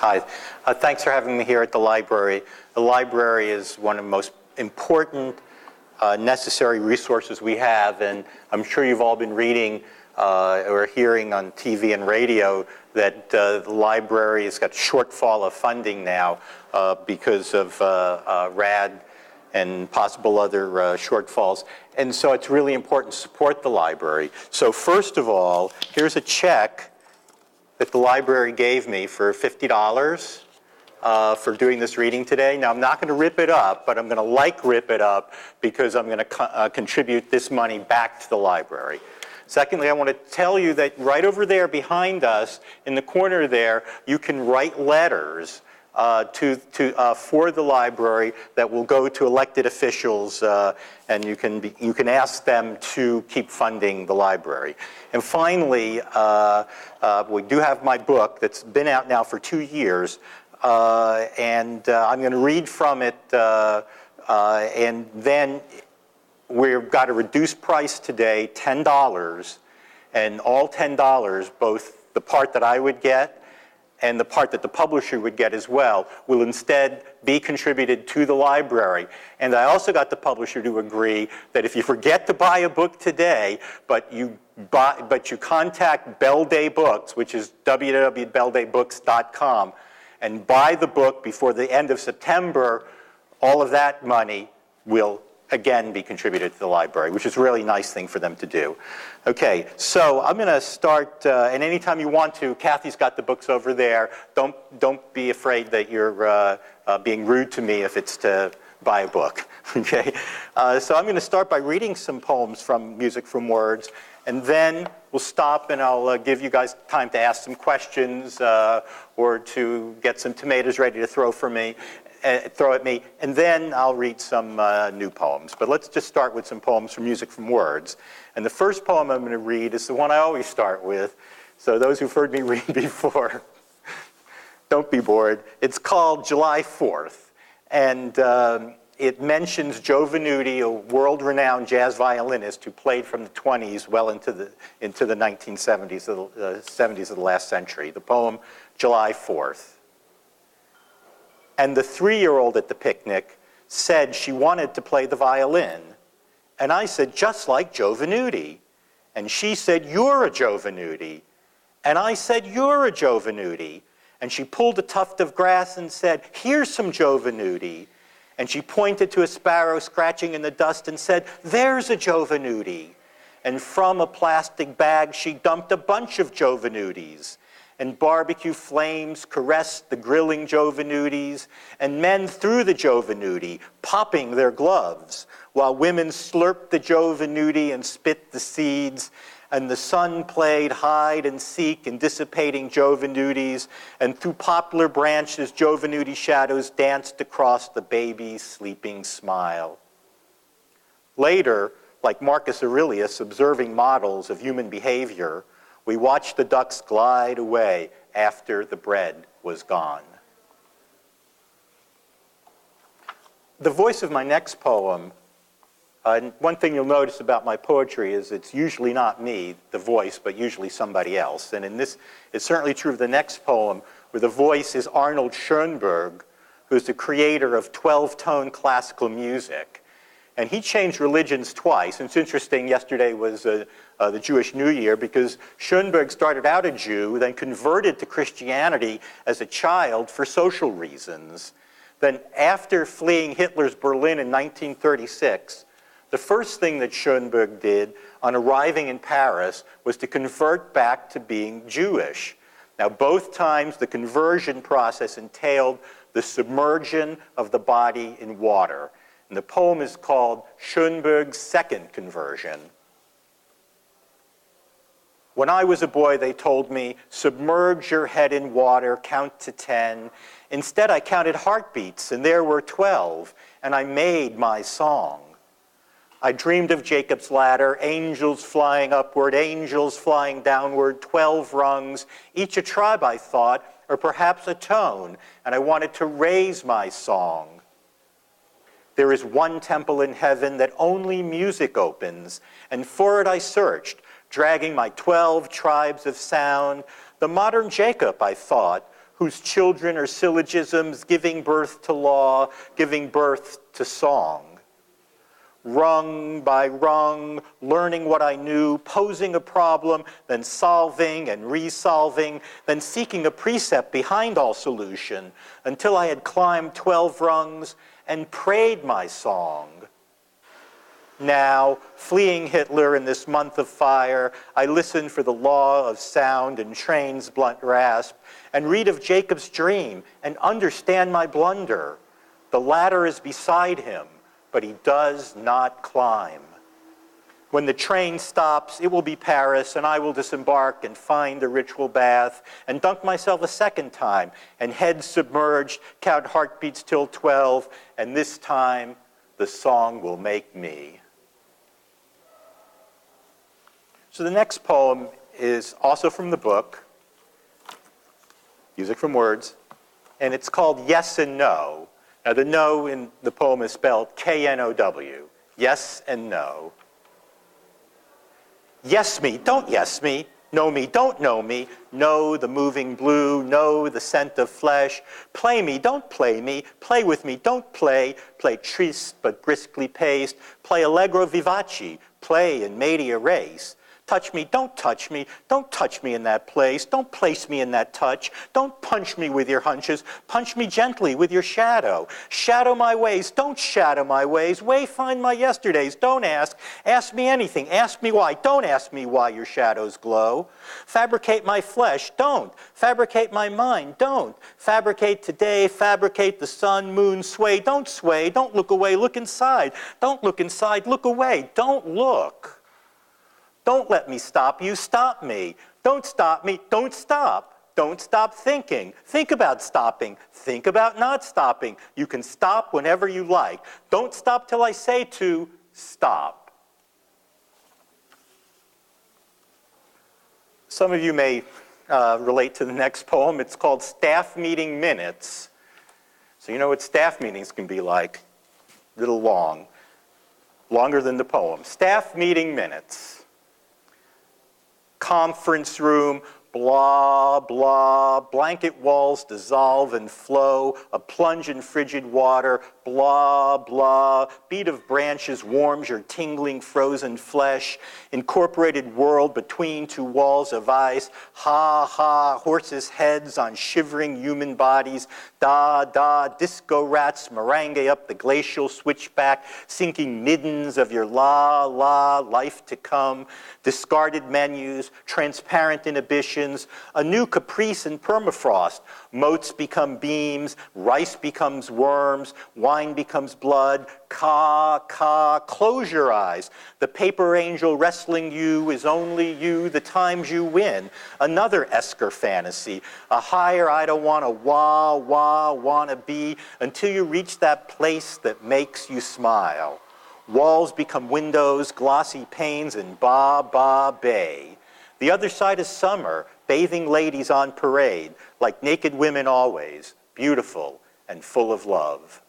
Hi. Thanks for having me here at the library. The library is one of the most important, necessary resources we have, and I'm sure you've all been reading or hearing on TV and radio that the library has got shortfall of funding now because of RAD and possible other shortfalls. And so it's really important to support the library. So first of all, here's a check that the library gave me for $50 for doing this reading today. Now, I'm not going to rip it up, but I'm going to rip it up because I'm going to contribute this money back to the library. Secondly, I want to tell you that right over there behind us, in the corner there, you can write letters for the library that will go to elected officials, and you can ask them to keep funding the library. And finally, we do have my book that's been out now for 2 years, and I'm going to read from it, and then we've got a reduced price today, $10, and all $10, both the part that I would get and the part that the publisher would get as well, will instead be contributed to the library. And I also got the publisher to agree that if you forget to buy a book today, but you contact Bell Day Books, which is www.belldaybooks.com, and buy the book before the end of September, all of that money will again be contributed to the library, which is a really nice thing for them to do. Okay, so I'm going to start, and anytime you want to, Kathy's got the books over there. Don't be afraid that you're being rude to me if it's to buy a book. Okay, so I'm going to start by reading some poems from Music from Words, and then we'll stop and I'll give you guys time to ask some questions or to get some tomatoes ready to throw at me, and then I'll read some new poems. But let's just start with some poems from Music from Words. And the first poem I'm going to read is the one I always start with. So those who've heard me read before, don't be bored. It's called July 4th. And it mentions Joe Venuti, a world-renowned jazz violinist who played from the 20s well into the 1970s, the 70s of the last century. The poem, July 4th. And the 3-year-old at the picnic said she wanted to play the violin. And I said, just like Joe Venuti. And she said, you're a Joe Venuti. And I said, you're a Joe Venuti. And she pulled a tuft of grass and said, here's some Joe Venuti. And she pointed to a sparrow scratching in the dust and said, there's a Joe Venuti. And from a plastic bag, she dumped a bunch of Joe Venutis. And barbecue flames caressed the grilling Joe Venutis, and men threw the Joe Venuti, popping their gloves, while women slurped the Joe Venuti and spit the seeds, and the sun played hide and seek in dissipating Joe Venutis, and through poplar branches Joe Venuti shadows danced across the baby's sleeping smile. Later, like Marcus Aurelius observing models of human behavior, we watched the ducks glide away after the bread was gone. The voice of my next poem, and one thing you'll notice about my poetry is it's usually not me, the voice, but usually somebody else. And in this, it's certainly true of the next poem, where the voice is Arnold Schoenberg, who's the creator of 12-tone classical music. And he changed religions twice. And it's interesting, yesterday was the Jewish New Year, because Schoenberg started out a Jew, then converted to Christianity as a child for social reasons. Then after fleeing Hitler's Berlin in 1936, the first thing that Schoenberg did on arriving in Paris was to convert back to being Jewish. Now, both times the conversion process entailed the submersion of the body in water. And the poem is called Schoenberg's Second Conversion. When I was a boy, they told me, submerge your head in water, count to 10. Instead, I counted heartbeats, and there were 12, and I made my song. I dreamed of Jacob's ladder, angels flying upward, angels flying downward, 12 rungs, each a tribe, I thought, or perhaps a tone, and I wanted to raise my song. There is one temple in heaven that only music opens, and for it I searched, dragging my 12 tribes of sound. The modern Jacob, I thought, whose children are syllogisms, giving birth to law, giving birth to song. Rung by rung, learning what I knew, posing a problem, then solving and resolving, then seeking a precept behind all solution, until I had climbed 12 rungs and prayed my song. Now, fleeing Hitler in this month of fire, I listen for the law of sound and train's blunt rasp, and read of Jacob's dream and understand my blunder. The ladder is beside him, but he does not climb. When the train stops, it will be Paris, and I will disembark and find a ritual bath, and dunk myself a second time, and head submerged, count heartbeats till 12, and this time the song will make me. So the next poem is also from the book, Music from Words, and it's called Yes and No. Now, the no in the poem is spelled K-N-O-W. Yes and no. Yes me, don't yes me. Know me, don't know me. Know the moving blue. Know the scent of flesh. Play me, don't play me. Play with me, don't play. Play triste but briskly paced. Play allegro vivace. Play and media race. Touch me, don't touch me. Don't touch me in that place. Don't place me in that touch. Don't punch me with your hunches. Punch me gently with your shadow. Shadow my ways. Don't shadow my ways. Wayfind my yesterdays. Don't ask. Ask me anything. Ask me why. Don't ask me why your shadows glow. Fabricate my flesh. Don't. Fabricate my mind. Don't. Fabricate today. Fabricate the sun, moon, sway. Don't sway. Don't look away. Look inside. Don't look inside. Look away. Don't look. Don't let me stop you, stop me. Don't stop me, don't stop. Don't stop thinking. Think about stopping. Think about not stopping. You can stop whenever you like. Don't stop till I say to stop. Some of you may relate to the next poem. It's called Staff Meeting Minutes. So you know what staff meetings can be like. A little long. Longer than the poem. Staff Meeting Minutes. Conference room, blah, blah, blanket walls dissolve and flow, a plunge in frigid water, blah, blah, beat of branches warms your tingling frozen flesh, incorporated world between two walls of ice, ha, ha, horses' heads on shivering human bodies, da, da, disco rats merengue up the glacial switchback, sinking middens of your la, la, life to come, discarded menus, transparent inhibitions, a new caprice in permafrost. Moats become beams, rice becomes worms, wine becomes blood, close your eyes. The paper angel wrestling you is only you the times you win. Another Esker fantasy, a higher I don't want to wanna be, until you reach that place that makes you smile. Walls become windows, glossy panes, and ba bay. The other side is summer, bathing ladies on parade, like naked women always, beautiful and full of love.